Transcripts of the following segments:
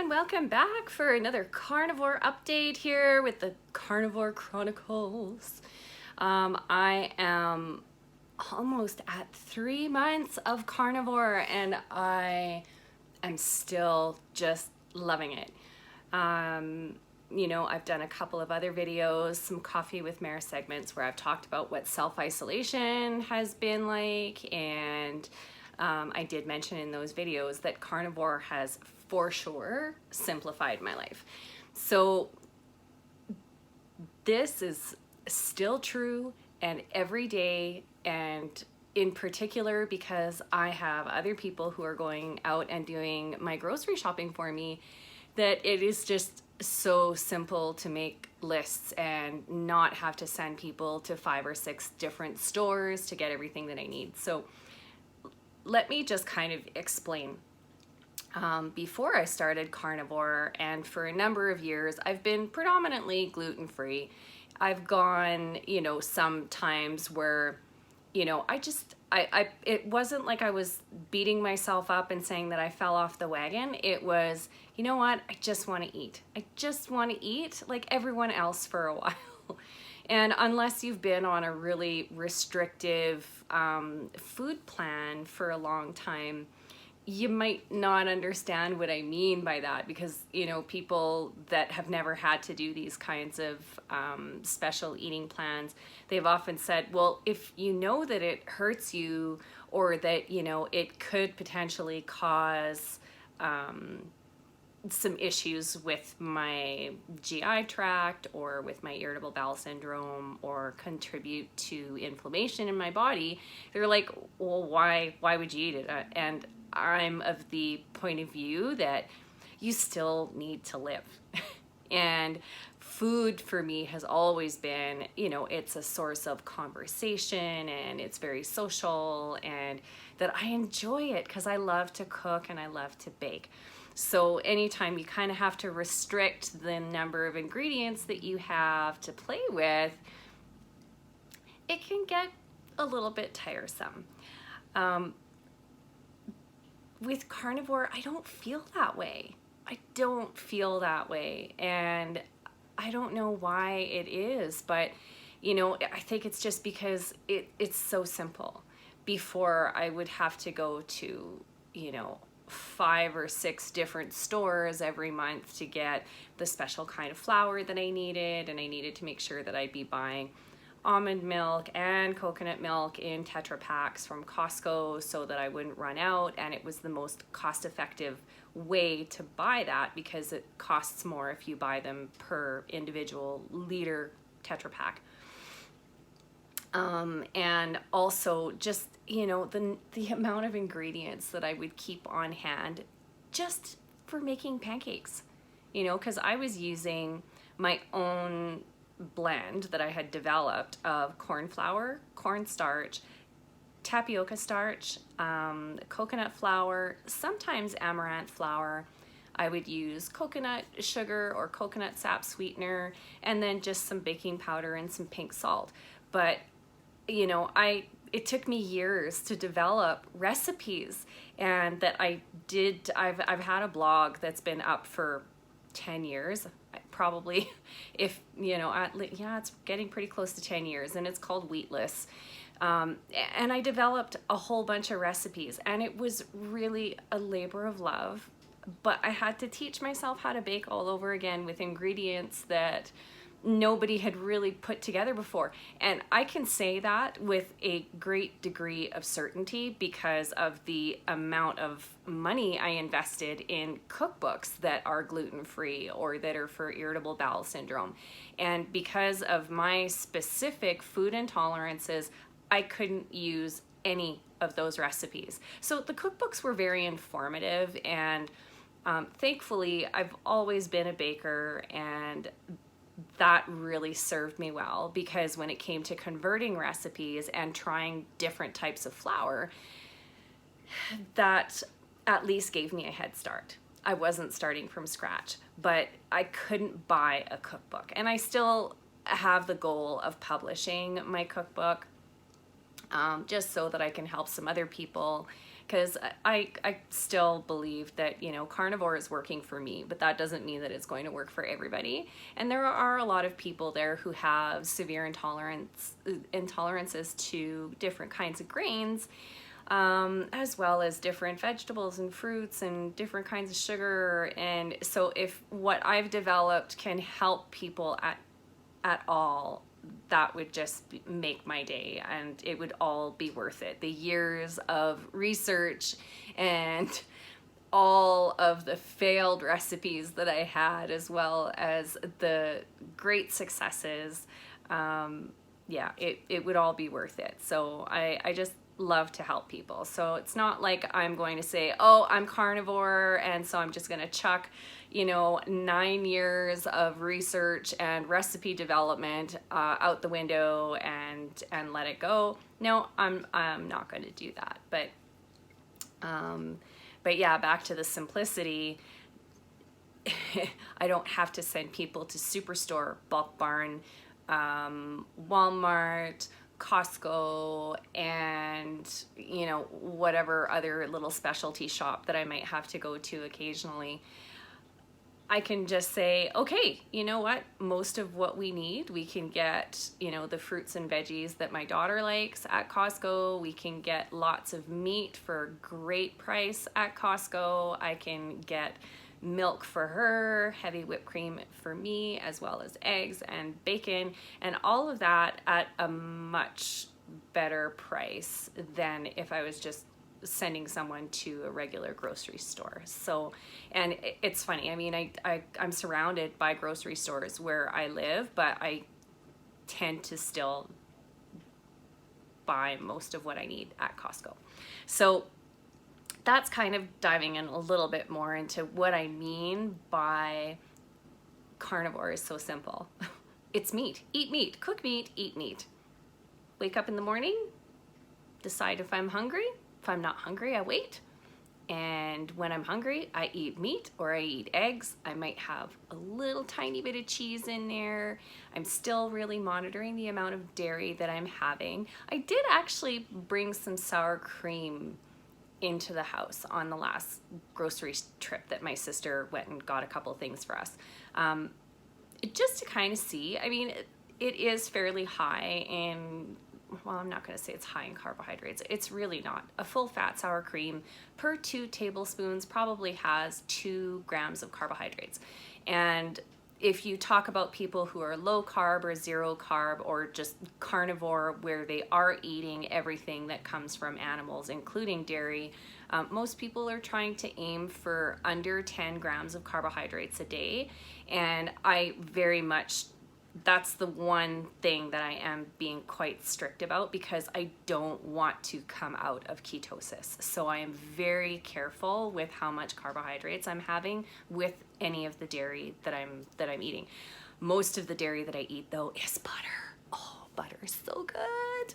everyone, welcome back for another carnivore update here with the Carnivore Chronicles. I am almost at 3 months of carnivore and I am still just loving it. I've done a couple of other videos, some Coffee with Mare segments where I've talked about what self-isolation has been like, and I did mention in those videos that carnivore has for sure simplified my life. So this is still true and every day, and in particular because I have other people who are going out and doing my grocery shopping for me, that it is just so simple to make lists and not have to send people to 5 or 6 different stores to get everything that I need. So let me just kind of explain. Before I started carnivore, and for a number of years, I've been predominantly gluten-free. I've gone, some times where, it wasn't like I was beating myself up and saying that I fell off the wagon. It was, you know what, I just want to eat. I just want to eat like everyone else for a while. And unless you've been on a really restrictive food plan for a long time, you might not understand what I mean by that, because people that have never had to do these kinds of special eating plans, they've often said, well, if you know that it hurts you, or that it could potentially cause some issues with my GI tract or with my irritable bowel syndrome, or contribute to inflammation in my body, they're like, well, why would you eat it? And I'm of the point of view that you still need to live. And food for me has always been, it's a source of conversation, and it's very social, and that I enjoy it because I love to cook and I love to bake. So anytime you kind of have to restrict the number of ingredients that you have to play with, it can get a little bit tiresome. With carnivore, I don't feel that way. I don't feel that way. And I don't know why it is, but I think it's just because it's so simple. Before, I would have to go to, 5 or 6 different stores every month to get the special kind of flour that I needed, and I needed to make sure that I'd be buying almond milk and coconut milk in Tetra packs from Costco so that I wouldn't run out, and it was the most cost-effective way to buy that because it costs more if you buy them per individual liter Tetra pack. And also just, the amount of ingredients that I would keep on hand just for making pancakes, because I was using my own blend that I had developed of corn flour, cornstarch, tapioca starch, coconut flour, sometimes amaranth flour. I would use coconut sugar or coconut sap sweetener, and then just some baking powder and some pink salt. But it took me years to develop recipes, and that I've had a blog that's been up for 10 years, probably, if, it's getting pretty close to 10 years, and it's called Wheatless. And I developed a whole bunch of recipes, and it was really a labor of love, but I had to teach myself how to bake all over again with ingredients that nobody had really put together before. And I can say that with a great degree of certainty because of the amount of money I invested in cookbooks that are gluten-free or that are for irritable bowel syndrome. And because of my specific food intolerances, I couldn't use any of those recipes. So the cookbooks were very informative, and thankfully I've always been a baker, and that really served me well, because when it came to converting recipes and trying different types of flour, that at least gave me a head start. I wasn't starting from scratch, but I couldn't buy a cookbook. And I still have the goal of publishing my cookbook, just so that I can help some other people because I still believe that, you know, carnivore is working for me, but that doesn't mean that it's going to work for everybody. And there are a lot of people there who have severe intolerances to different kinds of grains, as well as different vegetables and fruits and different kinds of sugar. And so if what I've developed can help people at all, that would just make my day, and it would all be worth it. The years of research and all of the failed recipes that I had, as well as the great successes, yeah, it would all be worth it. So I just love to help people. So it's not like I'm going to say, oh, I'm carnivore, and so I'm just going to chuck, you know, 9 years of research and recipe development out the window and let it go. No, I'm not going to do that. But yeah, back to the simplicity. I don't have to send people to Superstore, Bulk Barn, Walmart, Costco, and, you know, whatever other little specialty shop that I might have to go to occasionally. I can just say, okay, you know what? Most of what we need, we can get, you know, the fruits and veggies that my daughter likes at Costco. We can get lots of meat for a great price at Costco. I can get milk for her, heavy whipped cream for me, as well as eggs and bacon, and all of that at a much better price than if I was just sending someone to a regular grocery store. So, and it's funny, I mean, I'm surrounded by grocery stores where I live, but I tend to still buy most of what I need at Costco. So that's kind of diving in a little bit more into what I mean by carnivore is so simple. It's meat. Eat meat. Cook meat. Eat meat. Wake up in the morning, decide if I'm hungry. If I'm not hungry, I wait. And when I'm hungry, I eat meat or I eat eggs. I might have a little tiny bit of cheese in there. I'm still really monitoring the amount of dairy that I'm having. I did actually bring some sour cream into the house on the last grocery trip that my sister went and got a couple things for us. Just to kind of see, I mean, it is fairly high in, well, I'm not going to say it's high in carbohydrates. It's really not. A full fat sour cream per 2 tablespoons probably has 2 grams of carbohydrates. And if you talk about people who are low carb or zero carb or just carnivore, where they are eating everything that comes from animals, including dairy, most people are trying to aim for under 10 grams of carbohydrates a day. And I very much, that's the one thing that I am being quite strict about, because I don't want to come out of ketosis. So I am very careful with how much carbohydrates I'm having with any of the dairy that I'm eating. Most of the dairy that I eat, though, is butter. Oh, butter is so good.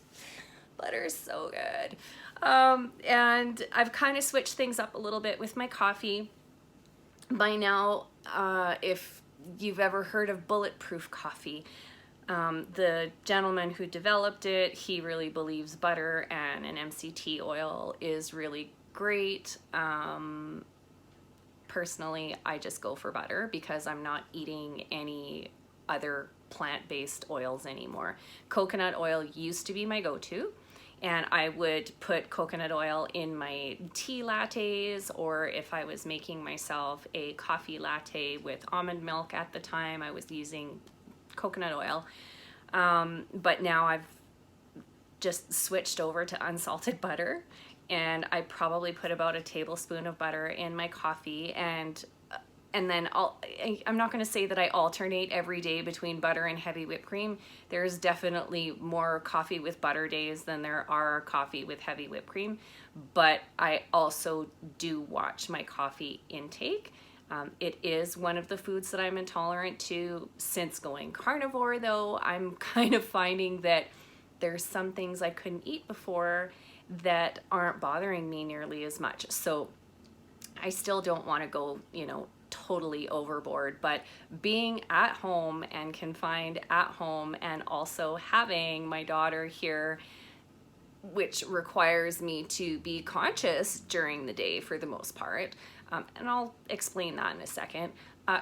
Butter is so good. And I've kind of switched things up a little bit with my coffee. By now, if you've ever heard of bulletproof coffee, the gentleman who developed it, he really believes butter and an MCT oil is really great. Personally, I just go for butter because I'm not eating any other plant-based oils anymore. Coconut oil used to be my go-to, and I would put coconut oil in my tea lattes, or if I was making myself a coffee latte with almond milk at the time, I was using coconut oil. But now I've just switched over to unsalted butter, and I probably put about a tablespoon of butter in my coffee, and then I'm not going to say that I alternate every day between butter and heavy whipped cream. There's definitely more coffee with butter days than there are coffee with heavy whipped cream, but I also do watch my coffee intake. It is one of the foods that I'm intolerant to. Since going carnivore, though, I'm kind of finding that there's some things I couldn't eat before that aren't bothering me nearly as much. So I still don't want to go, you know, totally overboard, but being at home and confined at home, and also having my daughter here which requires me to be conscious during the day for the most part. And I'll explain that in a second.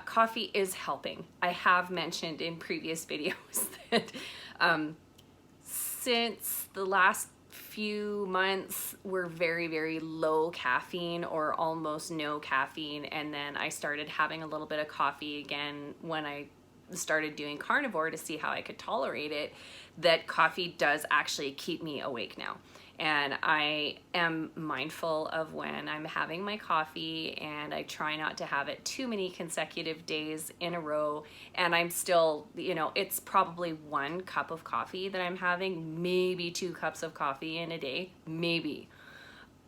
Coffee is helping. I have mentioned in previous videos that since the last few months were very, very low caffeine or almost no caffeine, and then I started having a little bit of coffee again when I started doing carnivore to see how I could tolerate it, that coffee does actually keep me awake now. And I am mindful of when I'm having my coffee, and I try not to have it too many consecutive days in a row. And I'm still, you know, it's probably 1 cup of coffee that I'm having, maybe 2 cups of coffee in a day, maybe.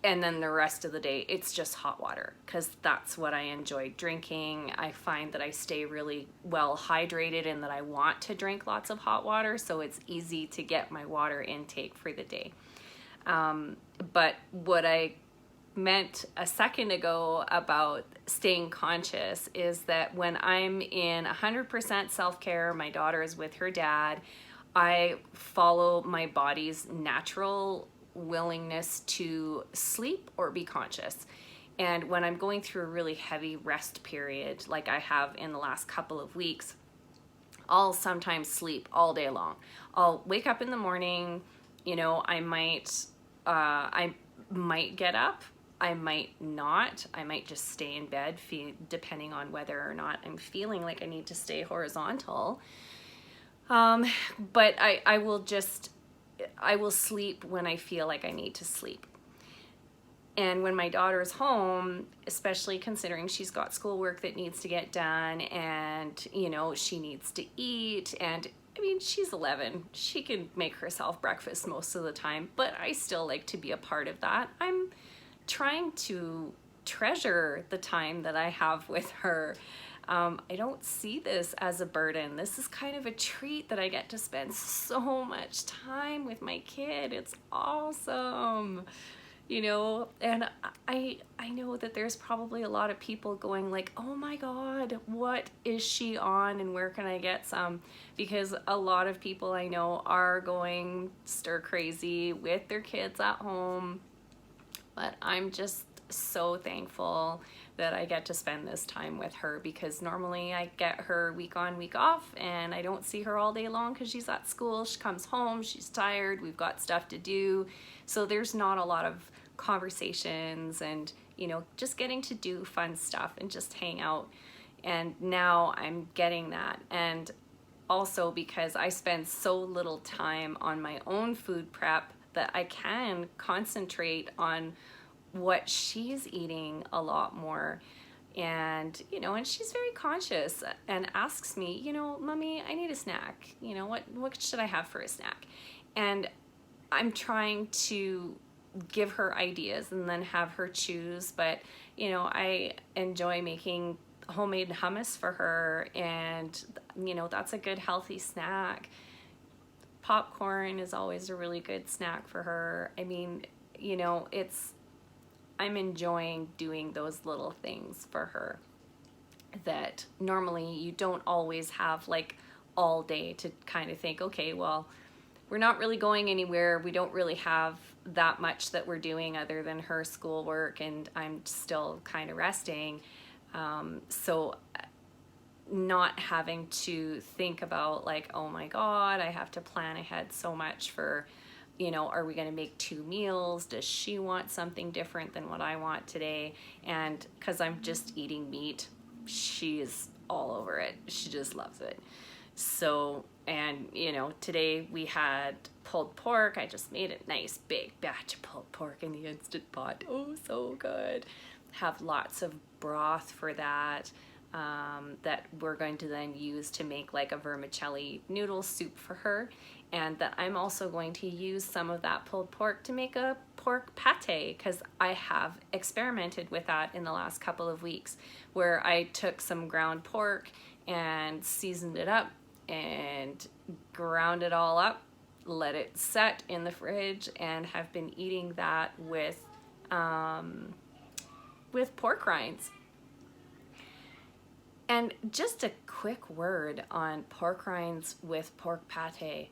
And then the rest of the day, it's just hot water, because that's what I enjoy drinking. I find that I stay really well hydrated and that I want to drink lots of hot water, so it's easy to get my water intake for the day. But what I meant a second ago about staying conscious is that when I'm in 100% self-care, my daughter is with her dad, I follow my body's natural willingness to sleep or be conscious. And when I'm going through a really heavy rest period, like I have in the last couple of weeks, I'll sometimes sleep all day long. I'll wake up in the morning, you know, I might get up, I might not, I might just stay in bed, depending on whether or not I'm feeling like I need to stay horizontal. But I will sleep when I feel like I need to sleep. And when my daughter's home, especially considering she's got schoolwork that needs to get done, and, you know, she needs to eat, and I mean, she's 11. She can make herself breakfast most of the time, but I still like to be a part of that. I'm trying to treasure the time that I have with her. I don't see this as a burden. This is kind of a treat that I get to spend so much time with my kid. It's awesome. You know, and I know that there's probably a lot of people going like, oh my God, what is she on and where can I get some? Because a lot of people I know are going stir crazy with their kids at home. But I'm just so thankful that I get to spend this time with her, because normally I get her week on, week off, and I don't see her all day long because she's at school. She comes home, she's tired, we've got stuff to do. So there's not a lot of conversations and, you know, just getting to do fun stuff and just hang out. And now I'm getting that. And also because I spend so little time on my own food prep that I can concentrate on what she's eating a lot more. And, you know, and she's very conscious and asks me, you know, Mommy, I need a snack. You know, what should I have for a snack? And I'm trying to give her ideas and then have her choose. But, you know, I enjoy making homemade hummus for her, and, you know, that's a good healthy snack. Popcorn is always a really good snack for her. I mean, you know, I'm enjoying doing those little things for her that normally you don't always have like all day to kind of think, okay, well, we're not really going anywhere. We don't really have that much that we're doing other than her schoolwork, and I'm still kind of resting. So not having to think about like, oh my God, I have to plan ahead so much for, you know, are we going to make 2 meals? Does she want something different than what I want today? And because I'm just eating meat, she's all over it. She just loves it. So, and, you know, today we had pulled pork. I just made a nice big batch of pulled pork in the Instant Pot. Oh, so good. Have lots of broth for that. That we're going to then use to make like a vermicelli noodle soup for her, and that I'm also going to use some of that pulled pork to make a pork pate, because I have experimented with that in the last couple of weeks, where I took some ground pork and seasoned it up and ground it all up, let it set in the fridge, and have been eating that with pork rinds. And just a quick word on pork rinds with pork pate.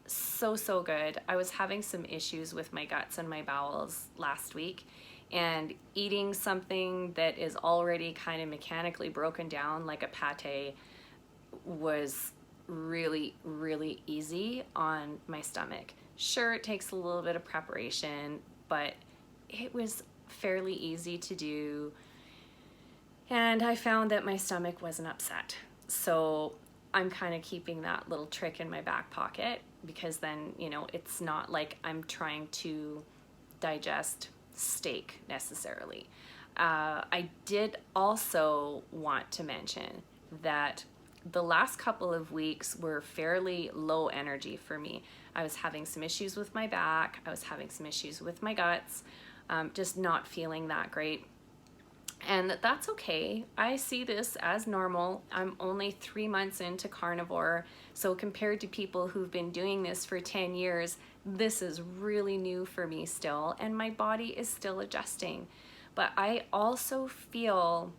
so good. I was having some issues with my guts and my bowels last week, and eating something that is already kind of mechanically broken down like a pate was really, really easy on my stomach. Sure, it takes a little bit of preparation, but it was fairly easy to do. And I found that my stomach wasn't upset. So I'm kind of keeping that little trick in my back pocket, because then, you know, it's not like I'm trying to digest steak necessarily. I did also want to mention that the last couple of weeks were fairly low energy for me. I was having some issues with my back. I was having some issues with my guts, just not feeling that great. And that's okay. I see this as normal. I'm only 3 months into carnivore. So compared to people who've been doing this for 10 years, this is really new for me still. And my body is still adjusting. But I also feel,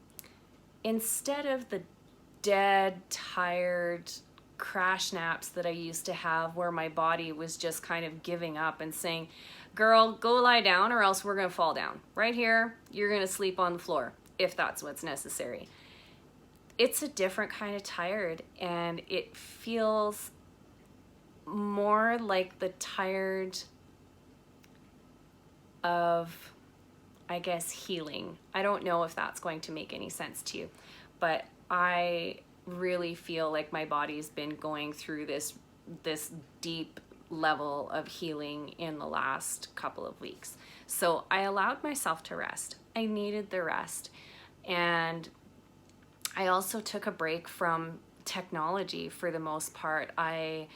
instead of the dead, tired crash naps that I used to have, where my body was just kind of giving up and saying, girl, go lie down or else we're gonna fall down. Right here, you're gonna sleep on the floor if that's what's necessary. It's a different kind of tired, and it feels more like the tired of, I guess, healing. I don't know if that's going to make any sense to you, but I really feel like my body's been going through this deep level of healing in the last couple of weeks. So I allowed myself to rest. I needed the rest. And I also took a break from technology for the most part. I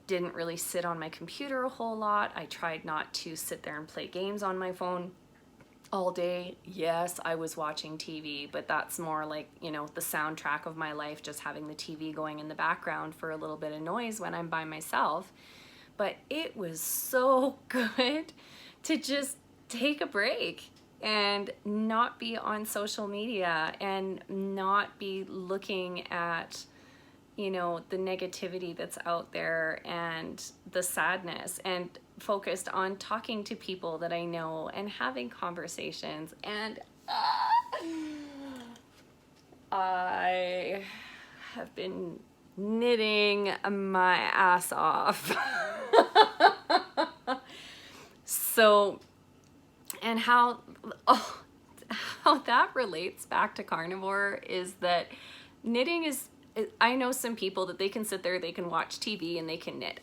didn't really sit on my computer a whole lot. I tried not to sit there and play games on my phone all day. Yes, I was watching TV, but that's more like, you know, the soundtrack of my life, just having the TV going in the background for a little bit of noise when I'm by myself. But it was so good to just take a break and not be on social media and not be looking at, you know, the negativity that's out there and the sadness, and focused on talking to people that I know and having conversations. And I have been knitting my ass off. So, and how that relates back to carnivore is that knitting is, I know some people that they can sit there, they can watch TV and they can knit.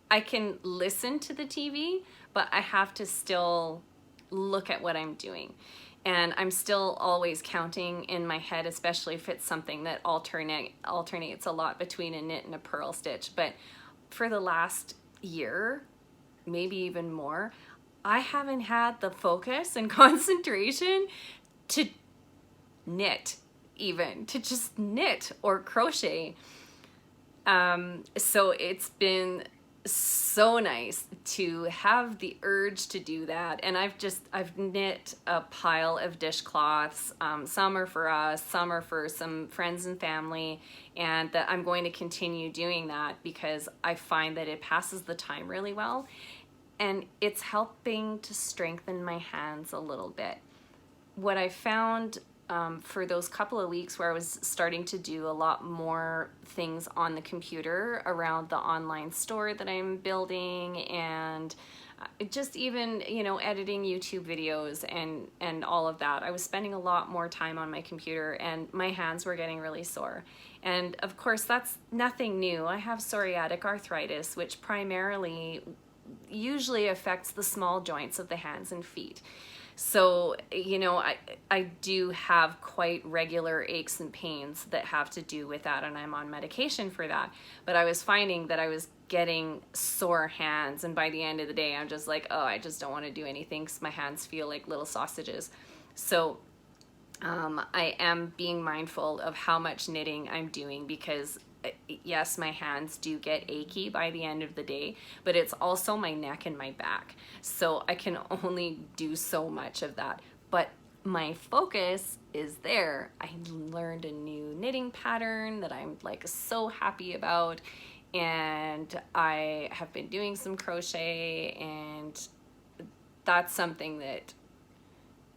I can listen to the TV, but I have to still look at what I'm doing. And I'm still always counting in my head, especially if it's something that alternates a lot between a knit and a purl stitch. But for the last year, maybe even more, I haven't had the focus and concentration to knit, even to just knit or crochet. So it's been so nice to have the urge to do that. And I've knit a pile of dishcloths. Some are for us, some are for some friends and family, and that I'm going to continue doing that because I find that it passes the time really well, and it's helping to strengthen my hands a little bit. What I found for those couple of weeks where I was starting to do a lot more things on the computer around the online store that I'm building, and just even, you know, editing YouTube videos and all of that, I was spending a lot more time on my computer, and my hands were getting really sore. And of course, that's nothing new. I have psoriatic arthritis, which primarily usually affects the small joints of the hands and feet. So, you know, I do have quite regular aches and pains that have to do with that, and I'm on medication for that. But I was finding that I was getting sore hands, and by the end of the day, I'm just like, oh, I just don't want to do anything because my hands feel like little sausages. So I am being mindful of how much knitting I'm doing, because yes, my hands do get achy by the end of the day, but it's also my neck and my back. So I can only do so much of that. But my focus is there. I learned a new knitting pattern that I'm like so happy about. and I have been doing some crochet, and that's something that,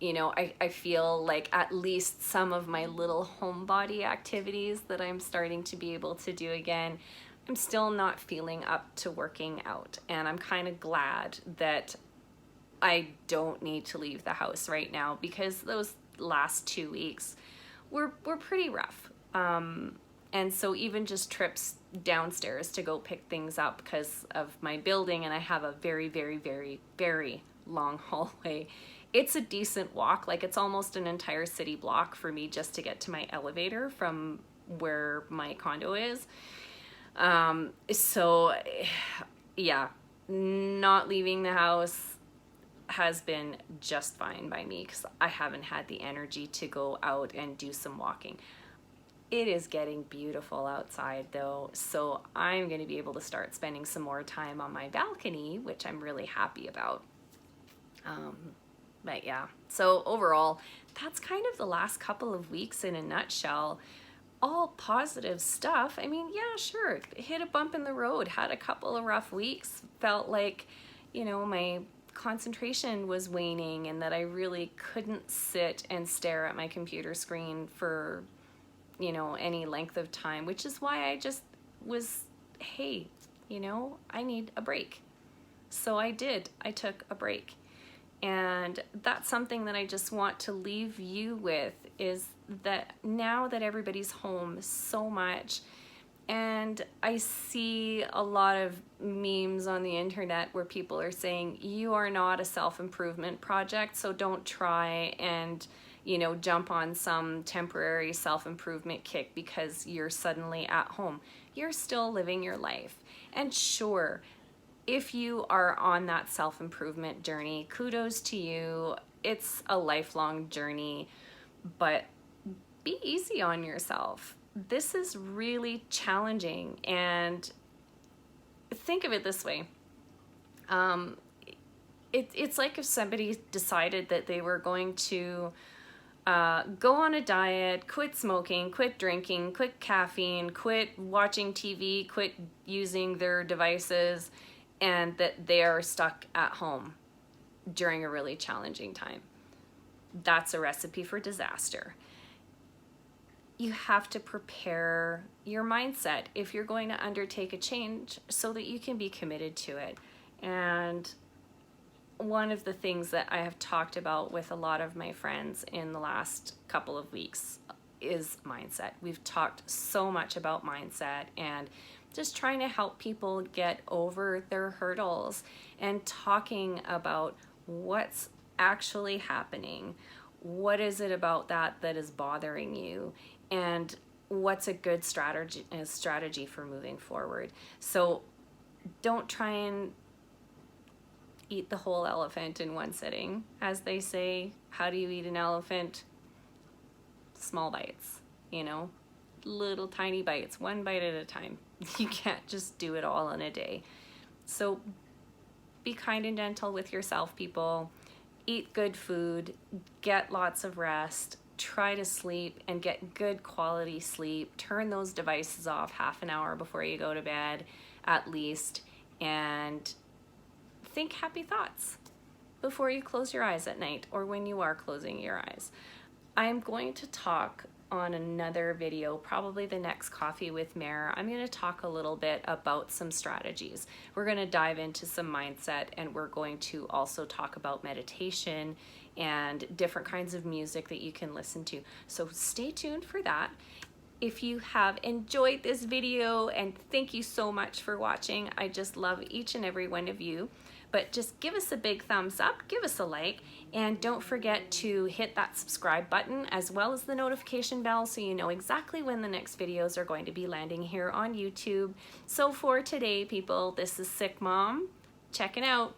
you know, I feel like at least some of my little homebody activities that I'm starting to be able to do again, I'm still not feeling up to working out. And I'm kind of glad that I don't need to leave the house right now, because those last 2 weeks were pretty rough. And so even just trips downstairs to go pick things up because of my building, and I have a very, very, very, very long hallway. It's a decent walk. Like, it's almost an entire city block for me just to get to my elevator from where my condo is. So yeah, not leaving the house has been just fine by me, because I haven't had the energy to go out and do some walking. It is getting beautiful outside though, so I'm going to be able to start spending some more time on my balcony, which I'm really happy about. But yeah, so overall, that's kind of the last couple of weeks in a nutshell. All positive stuff. I mean, yeah, sure, hit a bump in the road, had a couple of rough weeks, felt like, you know, my concentration was waning and that I really couldn't sit and stare at my computer screen for, you know, any length of time, which is why I just was, hey, you know, I need a break. So I did. I took a break. And that's something that I just want to leave you with, is that now that everybody's home so much, and I see a lot of memes on the internet where people are saying, you are not a self-improvement project, so don't try and, you know, jump on some temporary self-improvement kick because you're suddenly at home. You're still living your life. And sure, if you are on that self-improvement journey, kudos to you. It's a lifelong journey, but be easy on yourself. This is really challenging, and think of it this way. It's like if somebody decided that they were going to go on a diet, quit smoking, quit drinking, quit caffeine, quit watching TV, quit using their devices, and that they are stuck at home during a really challenging time. That's a recipe for disaster. You have to prepare your mindset if you're going to undertake a change so that you can be committed to it. And one of the things that I have talked about with a lot of my friends in the last couple of weeks is mindset. We've talked so much about mindset and just trying to help people get over their hurdles and talking about what's actually happening. What is it about that is bothering you? And what's a good strategy for moving forward? So don't try and eat the whole elephant in one sitting. As they say, how do you eat an elephant? Small bites, you know, little tiny bites, one bite at a time. You can't just do it all in a day. So be kind and gentle with yourself, people. Eat good food, get lots of rest, try to sleep and get good quality sleep. Turn those devices off half an hour before you go to bed at least, and think happy thoughts before you close your eyes at night or when you are closing your eyes. I'm going to talk on another video, probably the next Coffee with Mare. I'm going to talk a little bit about some strategies. We're going to dive into some mindset, and we're going to also talk about meditation and different kinds of music that you can listen to. So stay tuned for that. If you have enjoyed this video, and thank you so much for watching, I just love each and every one of you. But just give us a big thumbs up, give us a like, and don't forget to hit that subscribe button as well as the notification bell so you know exactly when the next videos are going to be landing here on YouTube. So for today, people, this is SickMom, checking out.